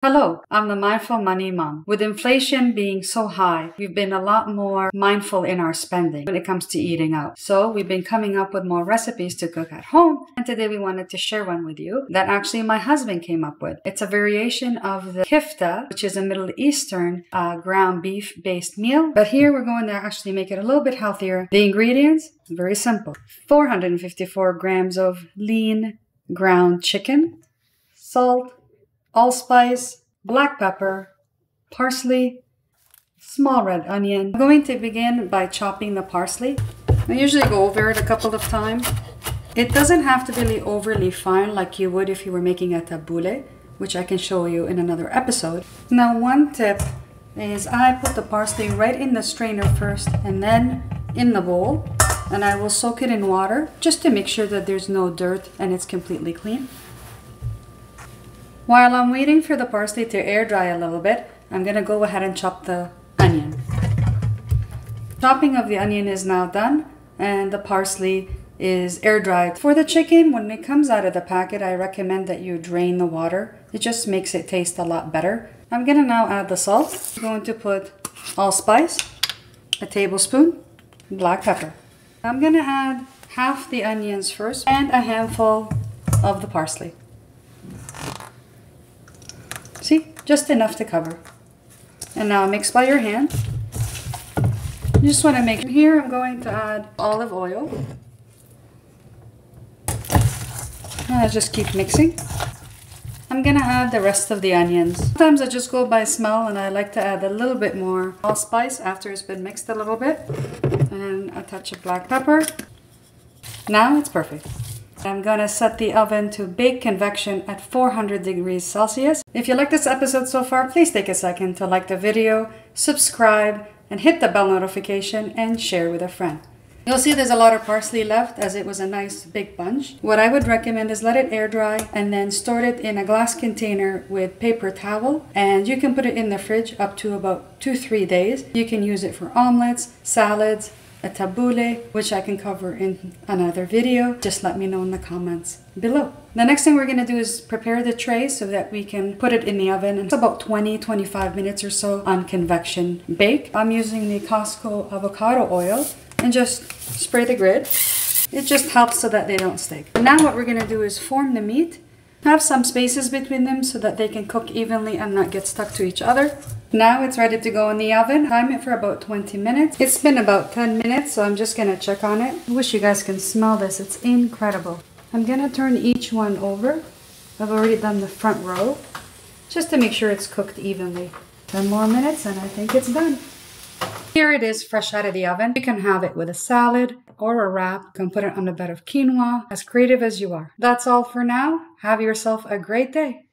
Hello, I'm the Mindful Money Mom. With inflation being so high, we've been a lot more mindful in our spending when it comes to eating out. So we've been coming up with more recipes to cook at home, and today we wanted to share one with you that actually my husband came up with. It's a variation of the kefta, which is a Middle Eastern ground beef based meal. But here we're going to actually make it a little bit healthier. The ingredients, very simple. 454 grams of lean ground chicken, salt, AllSpice, black pepper, parsley, small red onion. I'm going to begin by chopping the parsley. I usually go over it a couple of times. It doesn't have to be really overly fine like you would if you were making a tabbouleh, which I can show you in another episode. Now, one tip is I put the parsley right in the strainer first and then in the bowl, and I will soak it in water just to make sure that there's no dirt and it's completely clean. While I'm waiting for the parsley to air dry a little bit, I'm going to go ahead and chop the onion. Chopping of the onion is now done and the parsley is air dried. For the chicken, when it comes out of the packet, I recommend that you drain the water. It just makes it taste a lot better. I'm going to now add the salt. I'm going to put allspice, a tablespoon, black pepper. I'm going to add half the onions first and a handful of the parsley. See, just enough to cover. And now mix by your hand. You just want to make it. Here I'm going to add olive oil. And I just keep mixing. I'm going to add the rest of the onions. Sometimes I just go by smell and I like to add a little bit more allspice after it's been mixed a little bit. And a touch of black pepper. Now it's perfect. I'm going to set the oven to bake convection at 400 degrees Celsius. If you like this episode so far, please take a second to like the video, subscribe, and hit the bell notification and share with a friend. You'll see there's a lot of parsley left as it was a nice big bunch. What I would recommend is let it air dry and then store it in a glass container with paper towel. And you can put it in the fridge up to about 2-3 days. You can use it for omelets, salads, a tabbouleh, which I can cover in another video. Just let me know in the comments below. The next thing we're going to do is prepare the tray so that we can put it in the oven. It's about 20-25 minutes or so on convection bake. I'm using the Costco avocado oil and just spray the grid. It just helps so that they don't stick. Now what we're going to do is form the meat. Have some spaces between them so that they can cook evenly and not get stuck to each other. Now it's ready to go in the oven. Time it for about 20 minutes. It's been about 10 minutes, so I'm just going to check on it. I wish you guys can smell this. It's incredible. I'm going to turn each one over. I've already done the front row just to make sure it's cooked evenly. 10 more minutes and I think it's done. Here it is fresh out of the oven. You can have it with a salad or a wrap. You can put it on a bed of quinoa. As creative as you are. That's all for now. Have yourself a great day.